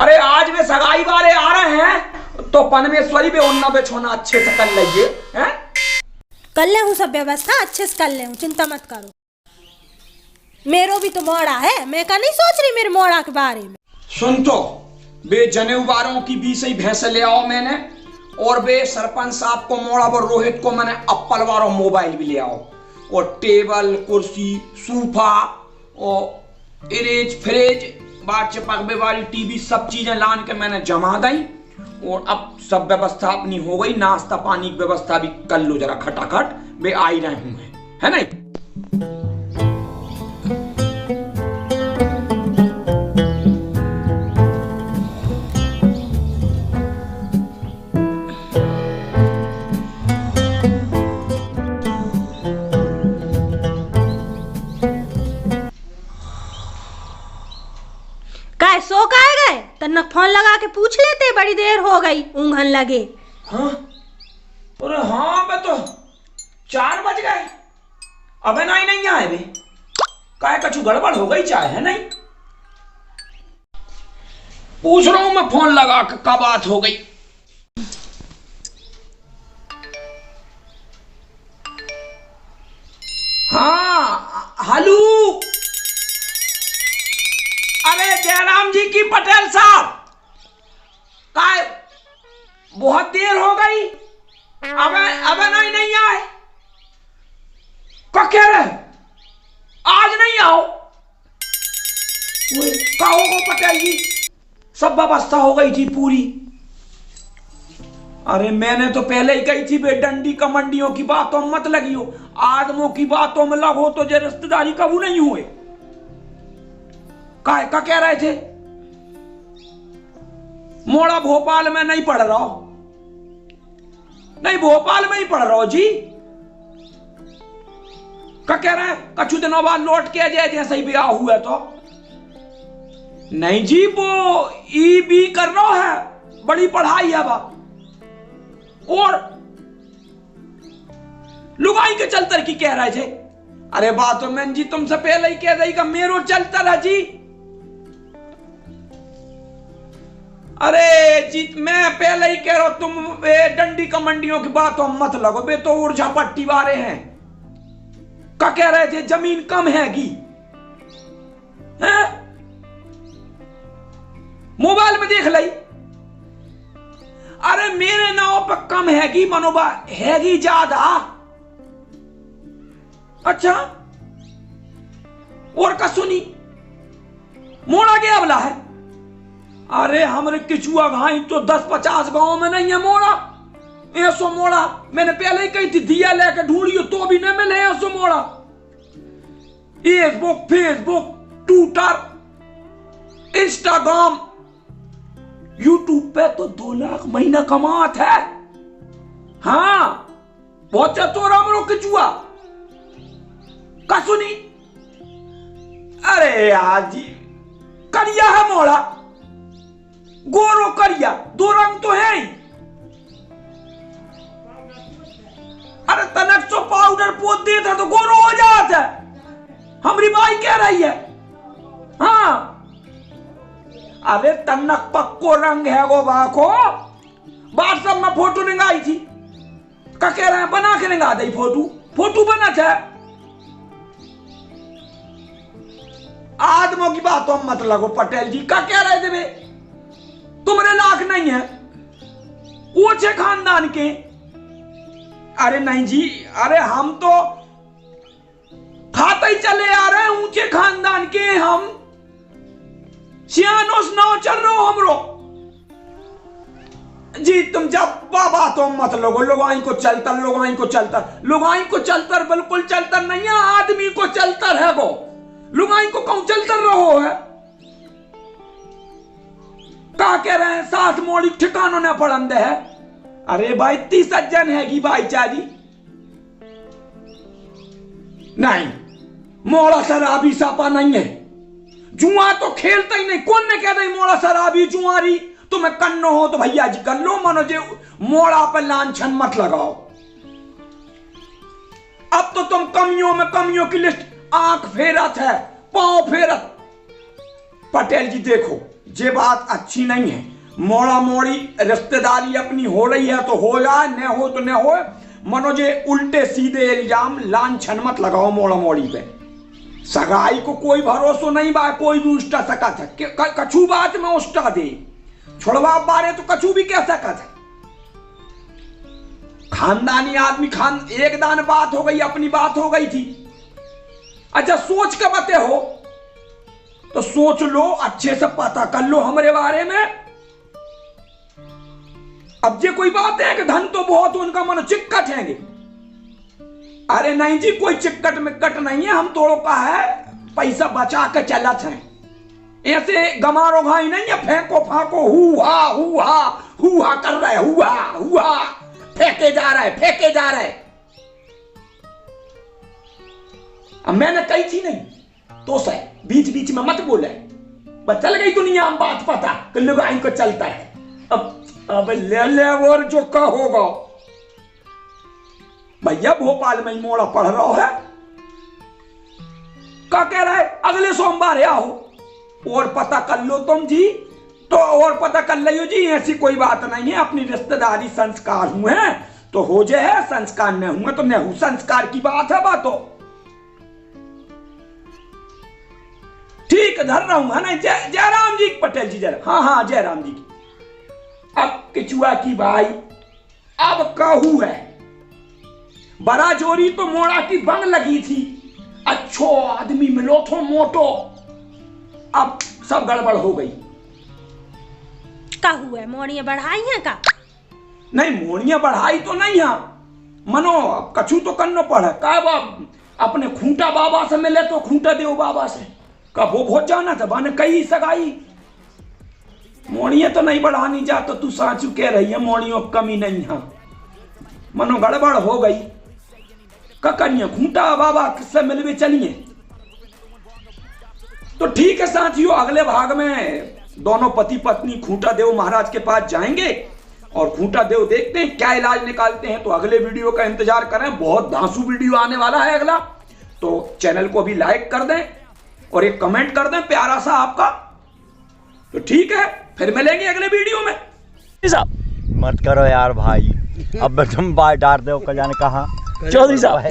अरे आज वे सगाई वाले आ रहे हैं तो परमेश्वरी पे उन्ना बेछोना अच्छे से कर लीजिए हैं। कर ले हूँ सब व्यवस्था अच्छे से कर ले हूँ, चिंता मत करो। मेरो भी तो मोड़ा है, मैं का नहीं सोच रही मेरे मोड़ा के बारे में। सुन तो बे जनेवारों की 20 ही भैंसे ले आओ मैंने, और बे सरपंच साहब को मोड़ा और रोहित को मैंने एप्पल वाला मोबाइल भी ले आओ, और टेबल कुर्सी सोफा और इरेज फ्रिज बात चपकबे वाली टीवी सब चीजें लान के मैंने जमा दी। और अब सब व्यवस्था अपनी हो गई, नाश्ता पानी की व्यवस्था भी कर लो जरा खटाखट, वे आ ही रहे होंगे है नहीं। सो का गए तन्नक फोन लगा के पूछ लेते, बड़ी देर हो गई ऊँघन लगे। हाँ अरे हाँ बे तो 4 बज गए, अबे नहीं आए बे, काय कछु गड़बड़ हो गई चाहे है नहीं। पूछ रहा हूं मैं फोन लगा के क्या बात हो गई। हाँ हेलो, अरे जयराम जी की पटेल साहब, काय बहुत देर हो गई, अबे नहीं आए, क्या कह रहे आज नहीं आओ। कहो को पटेल जी सब व्यवस्था हो गई थी पूरी। अरे मैंने तो पहले ही कही थी बे डंडी कमंडियों की बातों मत लगियो, आदमों की बातों में लगो तो जो रिश्तेदारी कबू नहीं हुए। का कह रहे थे मोड़ा भोपाल में नहीं पढ़ रहा हो, नहीं भोपाल में ही पढ़ रहा हो जी। क्या कह रहे हैं कछु दिनों बाद लौट के जाए जैसे ही ब्याह हुआ तो। नहीं जी वो ई कर रहा है, बड़ी पढ़ाई है बा, और लुगाई के चलतर की कह रहे थे। अरे बात तो मैं जी तुमसे पहले ही कह रही का मेरो चलतर है जी। अरे जी मैं पहले ही कह रहा हूं तुम डंडी कमंडियों की बातों मत लगो बे, तो ऊर्जा पट्टी वाले हैं। क्या कह रहे थे जमीन कम हैगी है? मोबाइल में देख ली। अरे मेरे नाव पर कम हैगी मनोबा, हैगी ज्यादा। अच्छा और का सुनी मोड़ा गया वाला है। अरे हमरे किचुआ घाई तो 10-50 गांव में नहीं है मोड़ा, ऐसो मोड़ा मैंने पहले ही कही थी दिया लेके ढूंढियो तो भी नहीं मिले ऐसो मोड़ा। फेसबुक ट्विटर इंस्टाग्राम यूट्यूब पे तो 2 लाख महीना कमात है। हाँ बहुत चतुर हमरो किचुआ का सुनी। अरे यार जी करिया है मोड़ा, गोरो करिया, 2 रंग तो है ही। अरे तनक तो पाउडर पोत देता तो गोरो हो जाता है, हमारी बाई कह रही है। हाँ अरे तनक पक्को रंग है वो बाको, व्हाट्सएप में फोटो निकाली थी। क्या कह रहे हैं बना के निकाल दी फोटो बना था। आदमों की बातों मत लगो पटेल जी। क्या कह रहे थे बे तुम्हारे लाख नहीं है ऊंचे खानदान के। अरे नहीं जी, अरे हम तो खाते ही चले आ रहे हैं ऊंचे खानदान के, हम सियानो नाव चल रहे हो हमरो जी। तुम जब बातों मत लगो, लोगाई को चलतर बिल्कुल चलतर नहीं है, आदमी को चलतर है वो, लुगाई को कौन चलतर रहो है। क्या कह रहे हैं साथ मोड़ी ठिकानों ने पड़ंदे है। अरे भाई 30 सज्जन हैगी भाईचारी नहीं, मोड़ा शराबी सापा नहीं है, जुआ तो खेलता ही नहीं। कौन ने कह रही मोड़ा शराबी जुआरी, तुम्हें कन्नो हो तो भैया जी कर लो, मनो जे मोड़ा पर लांछन मत लगाओ। अब तो तुम कमियों में कमियों की लिस्ट, आंख फेरत है पांव फेरत। पटेल जी देखो ये बात अच्छी नहीं है। मोड़ा मोड़ी रिश्तेदारी अपनी हो रही है तो हो जाए, न हो तो न हो। मनो जे उल्टे सीधे इल्जाम लांछन मत लगाओ मोड़ा मोड़ी पे। सगाई को कोई भरोसा नहीं बा, कोई भी उष्टा सकत है। कछु बात में उष्टा दे, छोड़वा बारे तो कछु भी कह सकत है। खानदानी आदमी एक दान बात हो गई, अपनी बात हो गई थी। अच्छा सोच के बते हो तो सोच लो, अच्छे से पता कर लो हमारे बारे में। अब ये कोई बात है कि धन तो बहुत उनका मन चिक्कट है। अरे नहीं जी, कोई चिक्कट में कट नहीं है। हम तोड़ो का है पैसा बचा के चलत है, ऐसे गमारो घाई नहीं है। फेंको फाको हुआ कर रहे, हुआ फेंके जा रहे। अब मैंने कही थी नहीं तो सही, बीच बीच में मत बोले। बस चल गई दुनिया में बात पता कि लुगाई को चलता है। अब ले और जो का होगा। भैया भोपाल में ही मोड़ा पढ़ रहा है, क्या कह रहा है अगले सोमवार आओ और पता कर लो तुम जी। तो और पता कर लियो जी, ऐसी कोई बात नहीं है। अपनी रिश्तेदारी संस्कार हुए तो हो जाए, संस्कार न हुए तो न हो। संस्कार की बात है बातो। ठीक धर रहा हूं है ना। जयराम जी पटेल जी, हाँ जयराम जी की। अब किचुआ की भाई अब कहू है, बड़ा जोरी तो मोड़ा की बंग लगी थी। अच्छो आदमी मिलो तो मोटो, अब सब गड़बड़ हो गई। का हुआ है, मोड़ियां बढ़ाई हैं का? नहीं मोड़ियां बढ़ाई तो नहीं है, मनो कछु तो करना पड़े। का अपने खूंटा बाबा से मिले तो खूंटा देव बाबा से का वो बहुत जाना था। बाने कई सगाई मोड़ियां तो नहीं बढ़ानी जा, तो तू साचू कह रही है मोड़ियों कमी नहीं है। मनो गड़बड़ हो गई, ककनिया खूंटा बाबा किससे मिलवे चलिए। तो ठीक है साथियों, अगले भाग में दोनों पति पत्नी खूंटा देव महाराज के पास जाएंगे और खूंटा देव देखते हैं क्या इलाज निकालते हैं। तो अगले वीडियो का इंतजार करें, बहुत धांसू वीडियो आने वाला है अगला। तो चैनल को भी लाइक कर दें और एक कमेंट कर दें प्यारा सा आपका। तो ठीक है, फिर मिलेंगे अगले वीडियो में। साहब मत करो यार भाई, अब तुम बात डाल दो कल जाने कहा। चौधरी साहब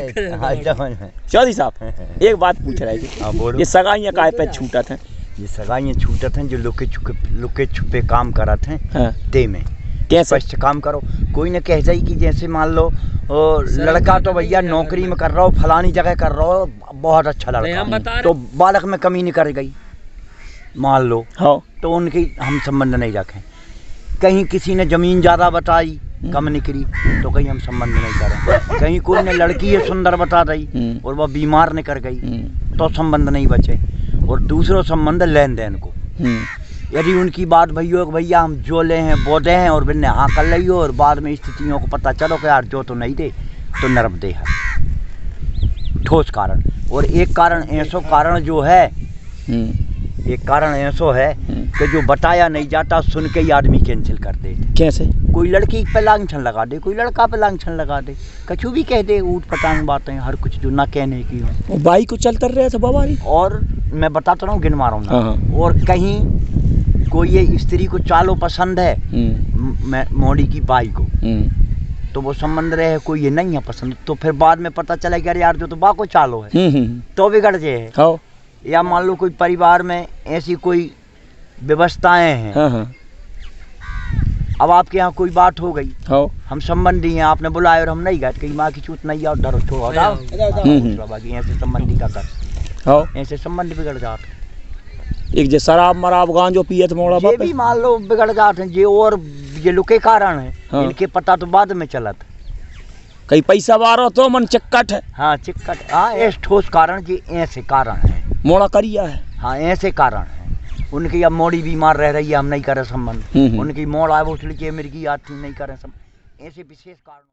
एक बात पूछ रहे थे, ये सगाइयाँ काहे पे छूटत हैं? ये सगाइयाँ छूटत हैं जो लुके छुपे काम करत हैं। हाँ। ते में कैसे स्पष्ट काम करो। कोई न कह जाए कि जैसे मान लो लड़का तो भैया नौकरी में कर रहा हो, फलानी जगह कर रहा हो, बहुत अच्छा लड़का, तो बालक में कमी नहीं कर गई मान लो। हाँ। तो उनकी हम संबंध नहीं रखें। कहीं किसी ने जमीन ज्यादा बताई कम निकली तो कहीं हम संबंध नहीं करें। कहीं कोई ने लड़की है सुंदर बता दी और वह बीमार निकल गई तो संबंध नहीं बचे। और दूसरों संबंध लेन देन को, यदि उनकी बात भैया हम जो ले हैं बोते हैं और बिन्ने हाँ कर ली हो और बाद में स्थितियों को पता चलो कि यार जो तो नहीं दे तो नरम दे है ठोस कारण। और एक कारण ऐसो कारण जो है, एक कारण ऐसो है कि जो बताया नहीं जाता सुन के ही आदमी कैंसिल कर दे। कैसे? कोई लड़की पे लांछन लगा दे, कोई लड़का पे लांछन लगा दे, कछु भी कह दे, ऊट पटांग बातें हर कुछ जो ना कहने की हो। बाई को चलता रहे थे बाबा। और मैं बताता रहा हूँ, गिन मारूँ ना। हाँ। और कहीं कोई ये स्त्री को चालो पसंद है मोड़ी की बाई को, तो वो संबंध रहे, कोई ये नहीं है पसंद, तो फिर बाद में पता चला कि यार जो तो बा को चालो है तो बिगड़ जाए। हाँ। या मान लो कोई परिवार में ऐसी कोई व्यवस्थाएं हैं। हाँ। अब आपके यहाँ कोई बात हो गई, हाँ। हम संबंधी हैं, आपने बुलाया और हम नहीं गए, कहीं माँ की चूत नहीं आओ डरो छोड़ो बाकी ऐसे संबंधी का कर। हाँ। ऐसे संबंध बिगड़ जाते। एक जे शराब मराब गांजो पियत मोड़ा ये भी मान लो बिगड़ जाते हैं ये, और ये लुके कारण है। हाँ। इनके पता तो बाद में चलत। कहीं पैसा बारो तो मन चिक्कट है। हाँ चिक्कट, हाँ ऐसे ठोस कारण जी, ऐसे कारण है मोड़ा करिया है। हाँ ऐसे कारण है। उनकी अब मोड़ी बीमार रह रही है, हम नहीं करे संबंध। उनकी मोड़ आए वो इसलिए मेरी की याद नहीं करे संबंध, ऐसे विशेष कारण।